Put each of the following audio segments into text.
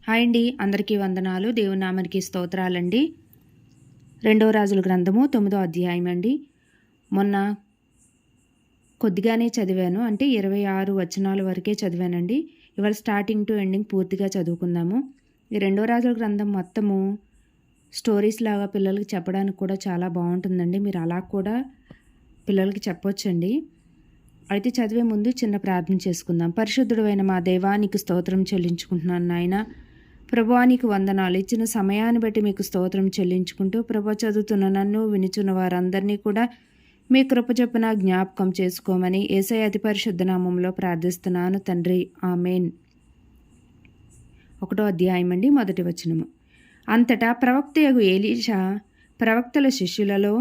Hi అండి, అందరికీ వందనాలు. దేవుని నామానికి స్తోత్రాలండి. 2 రాజుల గ్రంథము 9వ అధ్యాయం అండి. మొన్న కొద్దిగానే చదివాను, అంటే 26 వచనాల వరకే చదివానండి. ఇవాళ స్టార్టింగ్ టు ఎండింగ్ పూర్తిగా చదువుకుందాము. ఈ 2 రాజుల గ్రంథం మొత్తము స్టోరీస్ లాగా పిల్లలకి చెప్పడానికి కూడా చాలా బాగుంటుందండి. మీరు అలా కూడా పిల్లలకి చెప్పొచ్చండి. అయితే చదివే ముందు చిన్న ప్రార్థన చేసుకుందాం. పరిశుద్ధుడైన మా దేవా, నీకు స్తోత్రం చెల్లించుకుంటున్నాను నాయన. ప్రభువా, నీకు వందనాలు. ఇచ్చిన సమయాన్ని బట్టి మీకు స్తోత్రం చెల్లించుకుంటూ, ప్రభు చదువుతున్న నన్ను వినుచున్న వారందరినీ కూడా మీ కృప చొప్పున జ్ఞాపకం చేసుకోమని యేసయ్య అతి పరిశుద్ధ నామంలో ప్రార్థిస్తున్నాను తండ్రి, ఆమేన్. 1వ అధ్యాయం అండి, 1వ వచనము. అంతటా ప్రవక్తయగు ఎలీషా ప్రవక్తల శిష్యులలో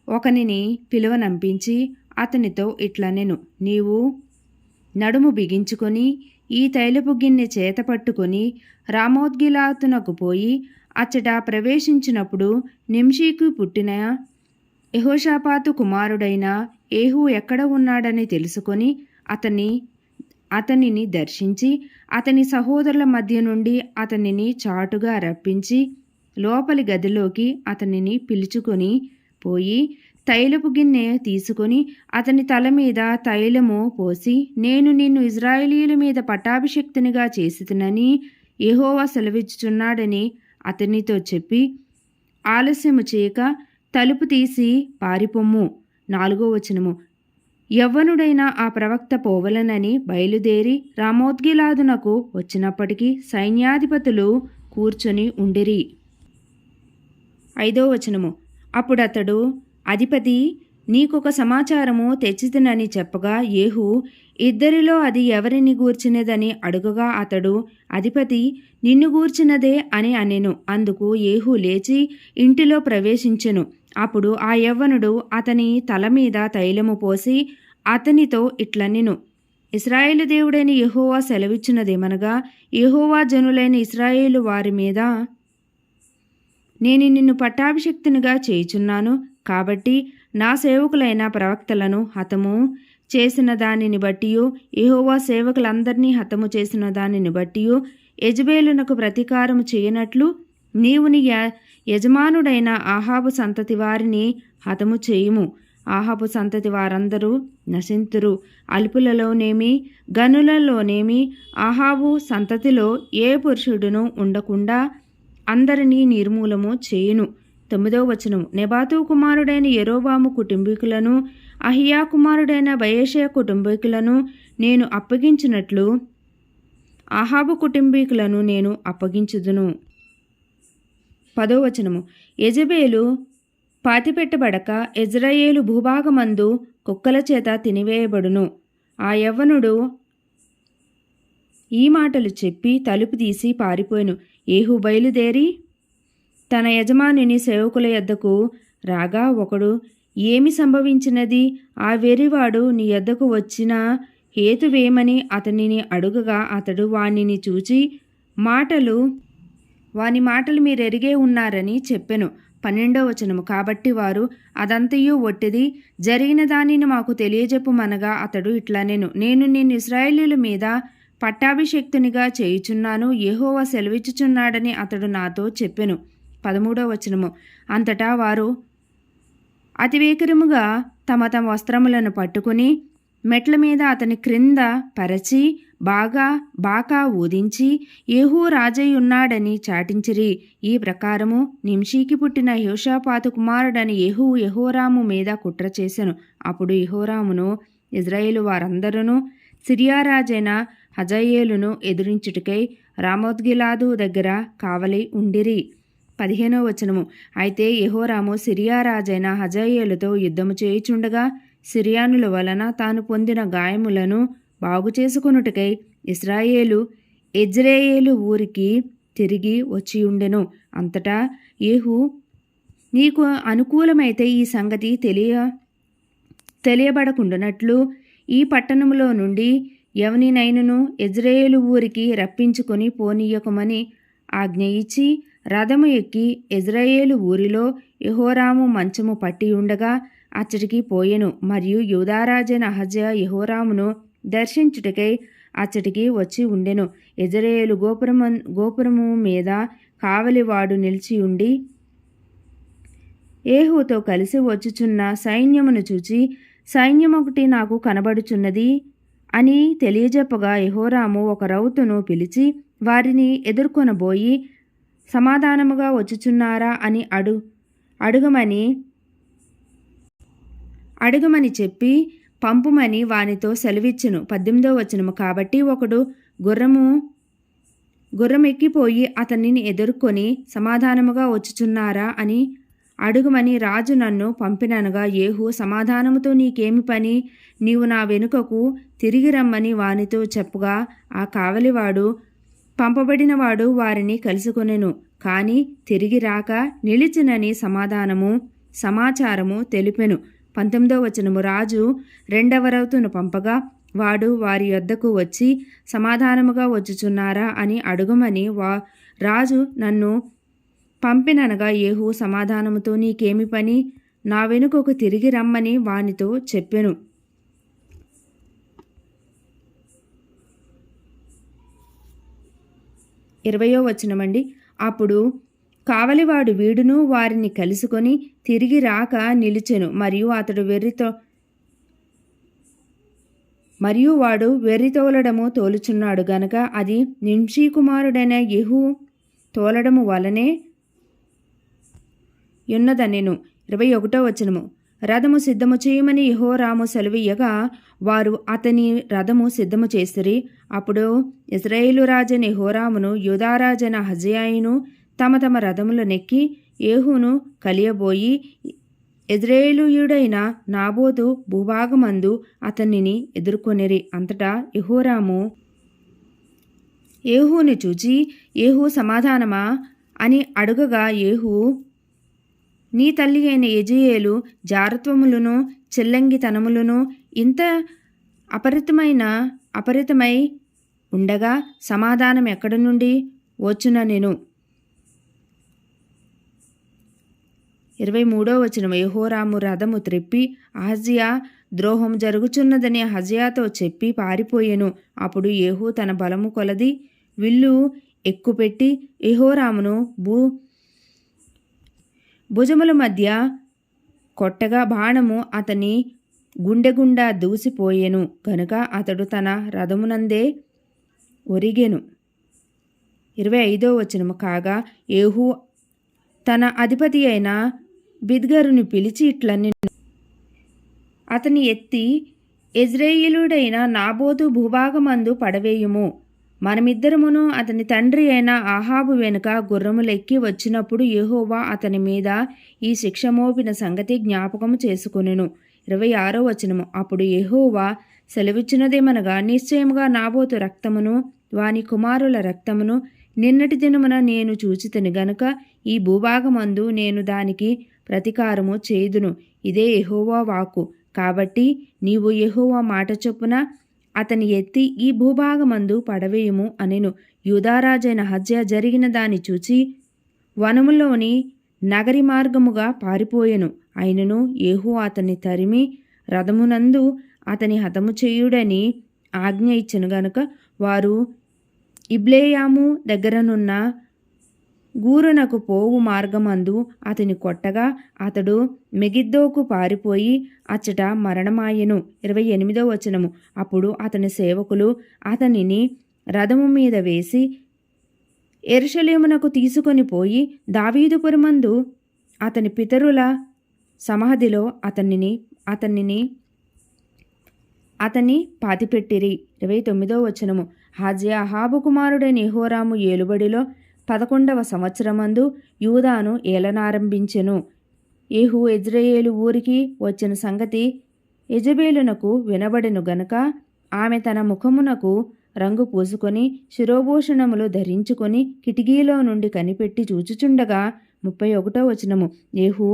ఒకనిని పిలువనంపించి అతనితో ఇట్లనెను, నీవు నడుము బిగించుకొని ఈ తైలపు గిన్నె చేత పట్టుకొని రామోద్గిలాతునకు పోయి అచ్చట ప్రవేశించినప్పుడు నింషీకు పుట్టిన యెహోషాపాతు కుమారుడైన ఏహూ ఎక్కడ ఉన్నాడని తెలుసుకొని అతనిని దర్శించి అతని సహోదరుల మధ్య నుండి అతనిని చాటుగా రప్పించి లోపలి గదిలోకి అతనిని పిలుచుకొని పోయి తైలపు గిన్నె తీసుకొని అతని తల మీద తైలము పోసి, నేను నిన్ను ఇజ్రాయేలీయుల మీద పట్టాభిషిక్తునిగా చేసితినని యెహోవా సెలవిచ్చుచున్నాడని అతనితో చెప్పి, ఆలస్యము చేయక తలుపు తీసి పారిపొమ్ము. 4వ వచనము. యవ్వనుడైన ఆ ప్రవక్త పోవలనని బయలుదేరి రామోద్గిలాదునకు వచ్చినప్పటికీ సైన్యాధిపతులు కూర్చొని ఉండిరి. 5వ వచనము. అప్పుడతడు, అధిపతి, నీకొక సమాచారము తెచ్చితినని చెప్పగా ఏహూ, ఇద్దరిలో అది ఎవరిని గూర్చినదని అడుగగా అతడు, అధిపతి, నిన్ను గూర్చినదే అని అనెను. అందుకు ఏహూ లేచి ఇంటిలో ప్రవేశించెను. అప్పుడు ఆ యవ్వనుడు అతని తల మీద తైలము పోసి అతనితో ఇట్లనెను, ఇశ్రాయేలు దేవుడైన యెహోవా సెలవిచ్చినదేమనగా, యెహోవా జనులైన ఇశ్రాయేలు వారి మీద నేను నిన్ను పట్టాభిషిక్తునిగా చేయుచున్నాను. కాబట్టి నా సేవకులైన ప్రవక్తలను హతము చేసిన దానిని బట్టియు, యెహోవా సేవకులందరినీ హతము చేసిన దానిని బట్టియు యెజబేలునకు ప్రతీకారము చేయనట్లు నీవు నీ యజమానుడైన ఆహాబు సంతతి వారిని హతము చేయుము. ఆహాబు సంతతి వారందరూ నశింతురు. అల్పులలోనేమి గనులలోనేమి ఆహాబు సంతతిలో ఏ పురుషుడును ఉండకుండా అందరినీ నిర్మూలము చేయును. 9వ వచనము. నెబాతు కుమారుడైన యెరోబాము కుటుంబీకులను అహియా కుమారుడైన బయెషా కుటుంబీకులను నేను అప్పగించినట్లు ఆహాబు కుటుంబీకులను నేను అప్పగించుదును. 10వ వచనము. యెజబేలు పాతిపెట్టబడక యెజ్రెయేలు భూభాగమందు కుక్కల చేత తినివేయబడును. ఆ యవ్వనుడు ఈ మాటలు చెప్పి తలుపు తీసి పారిపోయెను. ఏహూ బయలుదేరి తన యజమానుని సేవకుల యొద్దకు రాగా ఒకడు, ఏమి సంభవించినది? ఆ వెర్రివాడు నీ యొద్దకు వచ్చిన హేతువేమని అతనిని అడుగగా అతడు వానిని చూచి వాని మాటలు మీరెరిగే ఉన్నారని చెప్పెను. 12వ వచనము. కాబట్టి వారు, అదంతయు ఒట్టిది, జరిగిన దానిని మాకు తెలియజెప్పుమనగా అతడు ఇట్లనెను, నేను నిన్ను ఇశ్రాయేలీయుల మీద పట్టాభిషిక్తునిగా చేయుచున్నాను, యెహోవా సెలవిచ్చుచున్నాడని అతడు నాతో చెప్పెను. 13వ వచనము. అంతటా వారు అతివేకరముగా తమ వస్త్రములను పట్టుకుని మెట్ల మీద అతని క్రింద పరచి బాకా ఊదించి ఏహూ రాజయ్యున్నాడని చాటించిరి. ఈ ప్రకారము నింషీకి పుట్టిన యెహోషాపాతు కుమారుడని ఏహూ యెహోరాము మీద కుట్ర చేసెను. అప్పుడు యెహోరామును ఇజ్రాయేలు వారందరూ సిరియా రాజైన హజాయేలును ఎదిరించుటకై రామోద్గిలాదు దగ్గర కావలి ఉండిరి. 15వ వచనము. అయితే యెహోరాము సిరియా రాజైన హజాయేలుతో యుద్ధము చేయుచుండగా సిరియానుల వలన తాను పొందిన గాయములను బాగు చేసుకొనుటకై యెజ్రెయేలు ఊరికి తిరిగి వచ్చియుండెను. అంతటా ఏహూ, నీకు అనుకూలమైతే ఈ సంగతి తెలియబడకుండానట్లు ఈ పట్టణములో నుండి ఎవనినైనను యెజ్రెయేలు ఊరికి రప్పించుకొని పోనీయకమని ఆజ్ఞ ఇచ్చి రథము ఎక్కి యెజ్రెయేలు ఊరిలో యెహోరాము మంచము పట్టి ఉండగా అచ్చటికి పోయెను. మరియు యూదారాజైన అహజ్యా యెహోరామును దర్శించుటకై అచ్చటికి వచ్చి ఉండెను. యెజ్రెయేలు గోపురము మీద కావలివాడు నిలిచి ఉండి ఏహూతో కలిసి వచ్చుచున్న సైన్యమును చూచి, సైన్యమొకటి నాకు కనబడుచున్నది అని తెలియజెప్పగా యెహోరాము ఒక రౌతును పిలిచి వారిని ఎదుర్కొనబోయి, సమాధానముగా వచ్చుచున్నారా అని అడుగమని చెప్పి పంపుమని వానితో సెలవిచ్చెను. 18వ వచనము. కాబట్టి ఒకడు గుర్రమెక్కిపోయి అతనిని ఎదుర్కొని సమాధానముగా వచ్చుచున్నారా అని అడుగుమని రాజు నన్ను పంపిననగా, ఏహు సమాధానముతో నీకేమి పని, నీవు నా వెనుకకు తిరిగి రమ్మని వానితో చెప్పగా, ఆ కావలివాడు పంపబడినవాడు వారిని కలుసుకొనెను. కాని తిరిగి రాక నిలిచినని సమాచారము తెలిపెను. 19వ వచనము. రాజు రెండవ రౌతును పంపగా వాడు వారి యొద్దకు వచ్చి సమాధానముగా వచ్చుచున్నారా అని అడుగమని రాజు నన్ను పంపిననగా, ఏహు సమాధానముతో నీకేమి పని, నా వెనుకకు తిరిగి రమ్మని వానితో చెప్పెను. 20వ వచనమండి. అప్పుడు కావలివాడు వీడును వారిని కలుసుకొని తిరిగి రాక నిలిచెను. మరియు వాడు వెర్రితోలడము తోలుచున్నాడు గనక అది నింషీ కుమారుడైన యెహూ తోలడము వలనే యున్నదనెను. 21వ వచనము. రథము సిద్ధము చేయమని యెహోరాము సెలవియ్యగా వారు అతని రథము సిద్ధము చేసిరి. అప్పుడు ఇశ్రాయేలు రాజైన యెహోరామును యూదారాజైన అహజ్యాయును తమ తమ రథములు నెక్కి ఏహూను కలియబోయి యెజ్రెయేలీయుడైన నాబోతు భూభాగమందు అతనిని ఎదుర్కొనిరి. అంతటా యెహోరాము ఏహూని చూచి, ఏహూ సమాధానమా అని అడుగగా, ఏహూ నీ తల్లి అయిన యెజ్రెయేలు జారత్వములను చెల్లంగితనములను ఇంత అపరితమై ఉండగా సమాధానం ఎక్కడి నుండి వచ్చుననెను. 23వ వచనం. యెహోరాము రథము త్రెప్పి అహజ్యా ద్రోహం జరుగుచున్నదని అహజ్యాతో చెప్పి పారిపోయెను. అప్పుడు ఏహూ తన బలము కొలది విల్లు ఎక్కుపెట్టి యెహోరామును భుజముల మధ్య కొట్టగా బాణము అతని గుండెగుండా దూసిపోయెను గనుక అతడు తన రథమునందే ఒరిగెను. 25వ వచనము. కాగా ఏహూ తన అధిపతి అయిన బిద్కరుని పిలిచి ఇట్లనెను, అతని ఎత్తి యెజ్రెయేలీయుడైన నాబోతు భూభాగమందు పడవేయుము. మనమిద్దరమును అతని తండ్రి అయిన అహాబు వెనుక గుర్రములెక్కి వచ్చినప్పుడు యెహోవా అతని మీద ఈ శిక్ష మోపిన సంగతి జ్ఞాపకము చేసుకొనెను. 26వ వచనము. అప్పుడు యెహోవా సెలవిచ్చినదేమనగా, నిశ్చయముగా నాబోతు రక్తమును వాని కుమారుల రక్తమును నిన్నటి దినమున నేను చూచితిని గనుక ఈ భూభాగమందు నేను దానికి ప్రతీకారము చేయుదును. ఇదే యెహోవా వాక్కు. కాబట్టి నీవు యెహోవా మాట చొప్పున అతని ఎత్తి ఈ భూభాగమందు పడవేయుము అనెను. యూదారాజైన అహజ్యా జరిగిన దాన్ని చూచి వనములోని నగరి మార్గముగా పారిపోయెను. అయినను ఏహూ అతన్ని తరిమి రథమునందు అతని హతము చేయుడని ఆజ్ఞ ఇచ్చెను గనుక వారు ఇబ్లేయాము దగ్గరనున్న గూరునకు పోవు మార్గమందు అతని కొట్టగా అతడు మెగిద్దోకు పారిపోయి అచ్చట మరణమాయెను. 28వ వచనము. అప్పుడు అతని సేవకులు అతనిని రథము మీద వేసి యెరూషలేమునకు తీసుకొని పోయి దావీదుపురమందు అతని పితరుల సమాధిలో అతన్ని పాతిపెట్టిరి. 29వ వచనము. అహజ్యా అహాబు కుమారుడైన యెహోరాము ఏలుబడిలో 11వ సంవత్సరమందు యూదాను ఏలనారంభించెను. ఏహూ యెజ్రెయేలు ఊరికి వచ్చిన సంగతి యెజెబెలునకు వినబడెను గనుక ఆమె తన ముఖమునకు రంగు పూసుకొని శిరోభూషణములు ధరించుకొని కిటికీలో నుండి కనిపెట్టి చూచుచుండగా 31వ వచనము. ఏహూ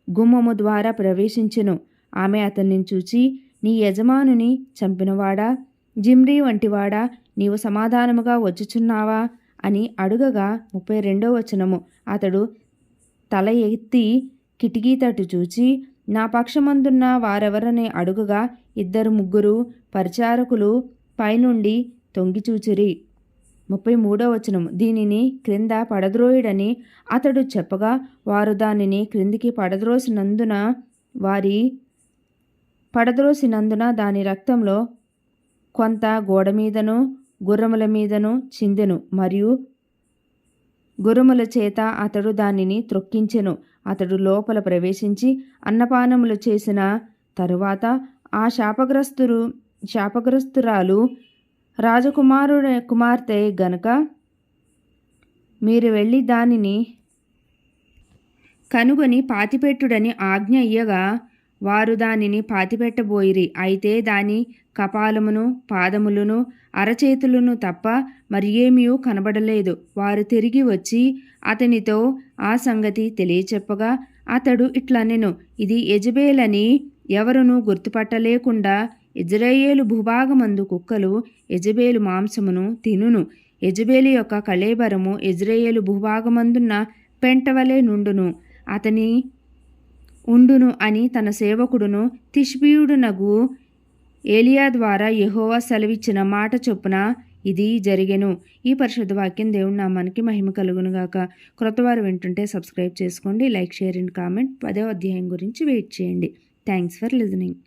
గుమ్మము ద్వారా ప్రవేశించెను. ఆమె అతన్ని చూచి, నీ యజమానుని చంపినవాడా, జిమ్రీ వంటివాడా, నీవు సమాధానముగా వచ్చుచున్నావా అని అడుగగా 32వ వచనము. అతడు తల ఎత్తి కిటికీ తట్టు చూచి నా పక్షమందున్న వారెవరని అడుగగా 2-3 పరిచారకులు పైనుండి తొంగిచూచిరి. 33వ వచనం. దీనిని క్రింద పడద్రోయుడని అతడు చెప్పగా వారు దానిని క్రిందికి పడద్రోసినందున దాని రక్తంలో కొంత గోడ మీదను గుర్రముల మీదను చిందెను, మరియు గుర్రముల చేత అతడు దానిని త్రొక్కించెను. అతడు లోపల ప్రవేశించి అన్నపానములు చేసిన తరువాత ఆ శాపగ్రస్తురాలు కుమార్తె గనుక మీరు వెళ్ళి దానిని కనుగొని పాతిపెట్టుడని ఆజ్ఞ ఇయ్యగా వారు దానిని పాతిపెట్టబోయిరి. అయితే దాని కపాలమును పాదములను అరచేతులను తప్ప మరియేమీ కనబడలేదు. వారు తిరిగి వచ్చి అతనితో ఆ సంగతి తెలియచెప్పగా అతడు ఇట్లనెను, ఇది యెజబేలని ఎవరునూ గుర్తుపట్టలేకుండా ఇజ్రాయేలు భూభాగమందు కుక్కలు యెజబేలు మాంసమును తినును. యెజబేలు యొక్క కళేబరము ఇజ్రాయేలు భూభాగమందున్న పెంటవలే ఉండును అని తన సేవకుడును తిష్బీయుడునగు ఏలియా ద్వారా యెహోవా సెలవిచ్చిన మాట చొప్పున ఇది జరిగెను. ఈ పరిశుద్ధ వాక్యం దేవుని నామానికి మహిమ కలుగునుగాక. క్రొత్తవారు వింటుంటే సబ్స్క్రైబ్ చేసుకోండి, లైక్, షేర్ అండ్ కామెంట్. 10వ అధ్యాయం గురించి వెయిట్ చేయండి. Thanks for listening.